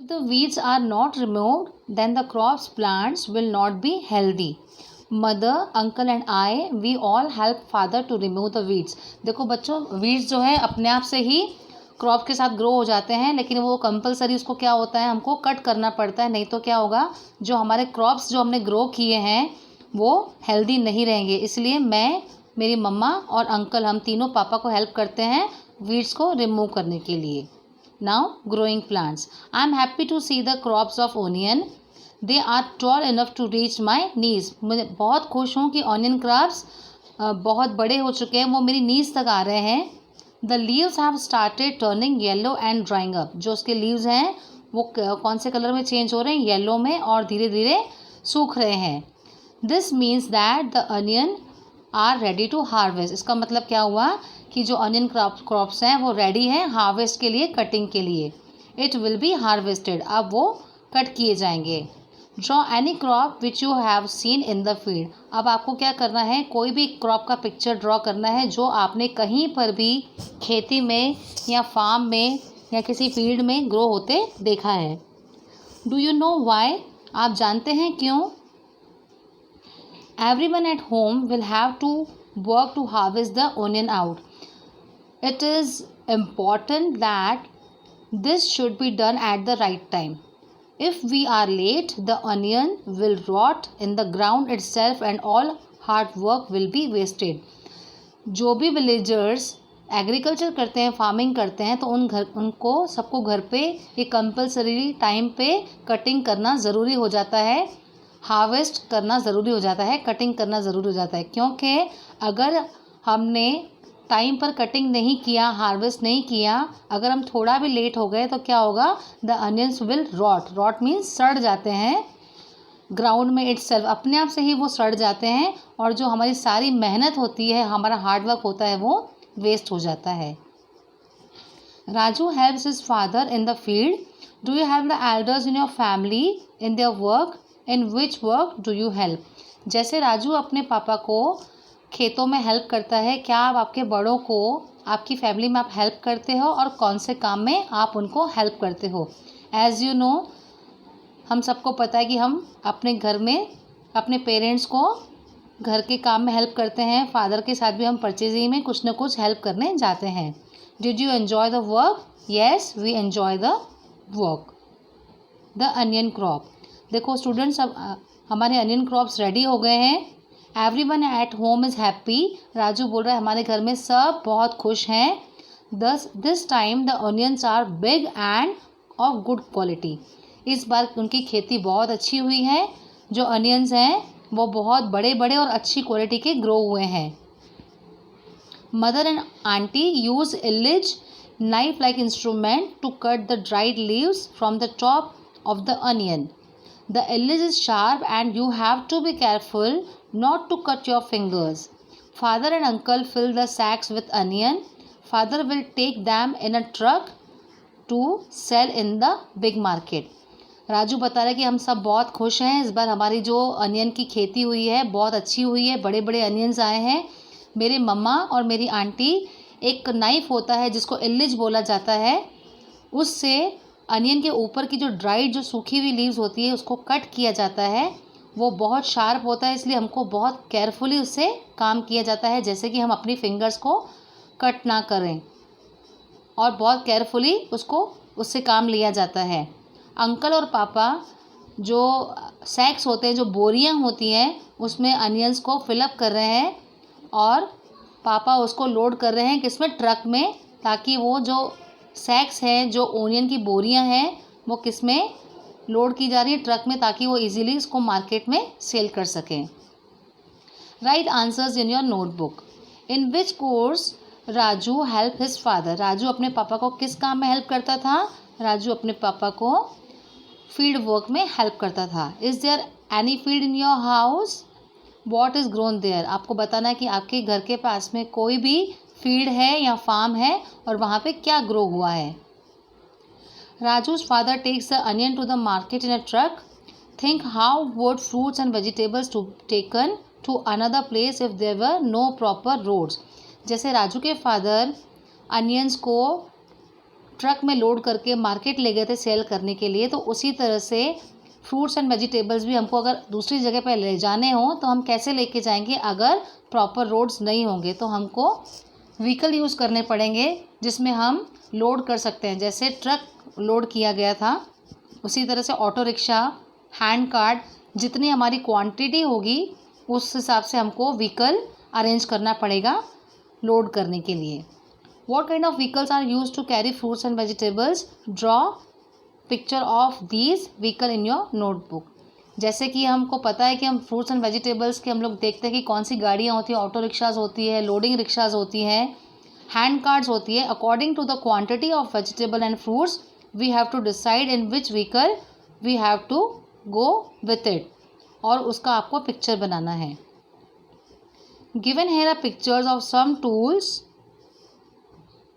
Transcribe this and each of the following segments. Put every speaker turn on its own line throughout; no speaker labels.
The weeds are not removed, then the crops plants will not be healthy. Mother, uncle and I, we all help father to remove the weeds. देखो बच्चों, weeds जो है अपने आप से ही crop के साथ ग्रो हो जाते हैं, लेकिन वो कंपलसरी उसको क्या होता है, हमको कट करना पड़ता है, नहीं तो क्या होगा, जो हमारे क्रॉप्स जो हमने ग्रो किए हैं वो हेल्दी नहीं रहेंगे. इसलिए मैं, मेरी मम्मा और अंकल, हम तीनों पापा को हेल्प करते हैं वीड्स को रिमूव करने के लिए. Now growing plants. I am happy to see the crops of onion. They are tall enough to reach my knees. मुझे बहुत खुश हूँ कि ऑनियन क्रॉप्स बहुत बड़े हो चुके हैं, वो मेरी नीज तक आ रहे हैं. The leaves have started turning yellow and drawing up. जो उसके लीव्स हैं वो कौन से कलर में चेंज हो रहे हैं, येलो में, और धीरे धीरे सूख रहे हैं. This means that the onion are ready to harvest. इसका मतलब क्या हुआ कि जो अनियन क्रॉप्स हैं वो रेडी हैं हार्वेस्ट के लिए, कटिंग के लिए. It will be harvested. अब वो कट किए जाएंगे. Draw any crop which you have seen in the field. अब आपको क्या करना है, कोई भी क्रॉप का पिक्चर ड्रॉ करना है जो आपने कहीं पर भी खेती में या फार्म में या किसी फील्ड में ग्रो होते देखा है. Do you know why. आप जानते हैं क्यों. Everyone at home will have to work to harvest the onion out. It is important that this should be done at the right time. If we are late, the onion will rot in the ground itself and all hard work will be wasted. जो भी villagers agriculture करते हैं, farming करते हैं, तो उनको सबको घर पे ये कंपलसरी टाइम पे कटिंग करना ज़रूरी हो जाता है, हार्वेस्ट करना ज़रूरी हो जाता है, कटिंग करना ज़रूरी हो जाता है. क्योंकि अगर हमने टाइम पर कटिंग नहीं किया, हार्वेस्ट नहीं किया, अगर हम थोड़ा भी लेट हो गए तो क्या होगा, the onions will rot. Rot means सड़ जाते हैं ग्राउंड में इटसेल्फ, अपने आप से ही वो सड़ जाते हैं, और जो हमारी सारी मेहनत होती है, हमारा हार्डवर्क होता है, वो वेस्ट हो जाता है. Raju helps his father in the field. Do you help the elders in your family in their work. In which work do you help. जैसे राजू अपने पापा को खेतों में हेल्प करता है, क्या आप आपके बड़ों को आपकी फैमिली में आप हेल्प करते हो, और कौन से काम में आप उनको हेल्प करते हो. एज़ यू नो, हम सबको पता है कि हम अपने घर में अपने पेरेंट्स को घर के काम में हेल्प करते हैं. फादर के साथ भी हम परचेजिंग में कुछ न कुछ हेल्प करने जाते हैं. Did you enjoy the work. Yes, we enjoy the work. The onion crop. देखो स्टूडेंट्स, अब हमारे अनियन क्रॉप्स रेडी हो गए हैं. Everyone at home is happy. Raju बोल रहा है हमारे घर में सब बहुत खुश हैं. This time the onions are big and of good quality. इस बार उनकी खेती बहुत अच्छी हुई है. जो अनियंस हैं वो बहुत बड़े बड़े और अच्छी क्वालिटी के ग्रो हुए हैं. मदर एंड आंटी यूज इलिज knife like instrument to cut the dried leaves from the top of the onion. The edge is sharp and you have to be careful not to cut your fingers. Father and uncle fill the sacks with onion. Father will take them in a truck to sell in the big market. Raju बता रहा है कि हम सब बहुत खुश हैं. इस बार हमारी जो अनियन की खेती हुई है बहुत अच्छी हुई है, बड़े बड़े अनियंस आए हैं. मेरे मम्मा और मेरी आंटी, एक नाइफ होता है जिसको इलिज बोला जाता है, उससे अनियन के ऊपर की जो ड्राइड, जो सूखी हुई लीव्स होती है, उसको कट किया जाता है. वो बहुत शार्प होता है, इसलिए हमको बहुत केयरफुली उससे काम किया जाता है, जैसे कि हम अपनी फिंगर्स को कट ना करें, और बहुत केयरफुली उससे काम लिया जाता है. अंकल और पापा जो सैक्स होते हैं, जो बोरियां होती हैं, उसमें अनियंस को फिलअप कर रहे हैं, और पापा उसको लोड कर रहे हैं किसमें, ट्रक में, ताकि वो जो सैक्स हैं, जो ओनियन की बोरियां हैं, वो किस में लोड की जा रही है, ट्रक में, ताकि वो इजीली इसको मार्केट में सेल कर सकें. Right answers in your notebook. In which course Raju help his father. Raju अपने पापा को किस काम में हेल्प करता था. राजू अपने पापा को फील्ड वर्क में हेल्प करता था. Is there any field in your house. What is grown there. आपको बताना है कि आपके घर के पास में कोई भी फील्ड है या फार्म है, और वहाँ पे क्या ग्रो हुआ है. Raju's father takes the onion to the market in a truck. Think how would fruits and vegetables to taken to another place if there were no proper roads. जैसे राजू के फादर अनियंस को ट्रक में load करके market ले गए थे cell करने के लिए, तो उसी तरह से फ्रूट्स एंड वेजिटेबल्स भी हमको अगर दूसरी जगह पर ले जाने हों तो हम कैसे लेके जाएंगे? अगर प्रॉपर रोड्स नहीं होंगे तो हमको व्हीकल यूज़ करने पड़ेंगे जिसमें हम लोड कर सकते हैं। जैसे ट्रक लोड किया गया था, उसी तरह से ऑटो रिक्शा, हैंड कार्ट, जितनी हमारी क्वांटिटी होगी उस हिसाब से हमको व्हीकल अरेंज करना पड़ेगा लोड करने के लिए। What kind of vehicles are used to carry fruits and vegetables? Draw picture of these vehicle in your notebook. जैसे कि हमको पता है कि हम फ्रूट्स एंड वेजिटेबल्स के हम लोग देखते हैं कि कौन सी गाड़ियाँ होती हैं, ऑटो रिक्शाज होती है, लोडिंग रिक्शाज होती हैं, हैंड कार्ड्स होती है। According to the quantity of vegetable and fruits we have to decide in which vehicle we have to go with it, और उसका आपको पिक्चर बनाना है। Given here are pictures of some tools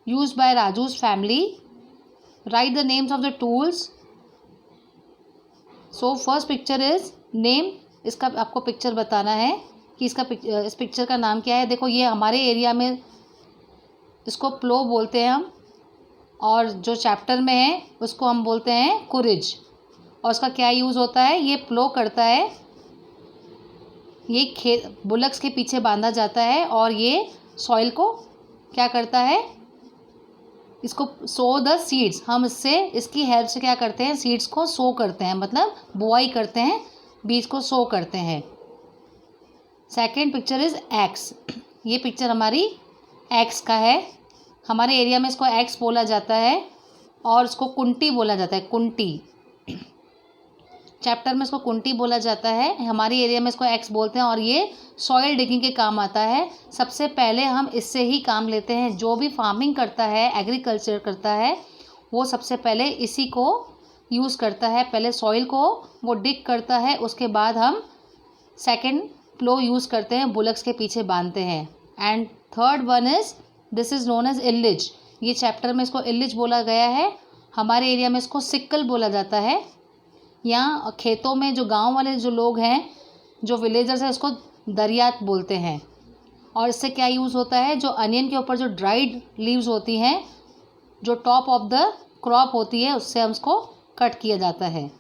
used by Raju's family. Write the names of the tools. So first picture is name. इसका आपको picture बताना है कि इस पिक्चर का नाम क्या है। देखो ये हमारे एरिया में इसको प्लो बोलते हैं हम, और जो चैप्टर में है उसको हम बोलते हैं कुरिज। और उसका क्या यूज़ होता है? ये प्लो करता है, ये बुलक्स के पीछे बांधा जाता है और ये सॉइल को क्या करता है? इसको सो द सीड्स, हम इसकी हेल्प से क्या करते हैं? सीड्स को सो करते हैं, मतलब बुआई करते हैं, बीज को सो करते हैं। Second picture is x. ये पिक्चर हमारी एक्स का है। हमारे एरिया में इसको एक्स बोला जाता है और इसको कुंटी बोला जाता है, कुंटी। चैप्टर में इसको कुंटी बोला जाता है, हमारी एरिया में इसको एक्स बोलते हैं, और ये सॉइल डिगिंग के काम आता है। सबसे पहले हम इससे ही काम लेते हैं। जो भी फार्मिंग करता है, एग्रीकल्चर करता है, वो सबसे पहले इसी को यूज़ करता है। पहले सॉइल को वो डिग करता है, उसके बाद हम सेकंड प्लो यूज़ करते हैं, बुलक्स के पीछे बांधते हैं। And third one is this is known as इल्लिज। ये चैप्टर में इसको इल्लिज बोला गया है, हमारे एरिया में इसको सिक्कल बोला जाता है। यहाँ खेतों में जो गांव वाले जो लोग हैं, जो विलेजर्स हैं, इसको दरियात बोलते हैं। और इससे क्या यूज़ होता है? जो अनियन के ऊपर जो ड्राइड लीव्स होती हैं, जो टॉप ऑफ द क्रॉप होती है, उससे हम उसको कट किया जाता है।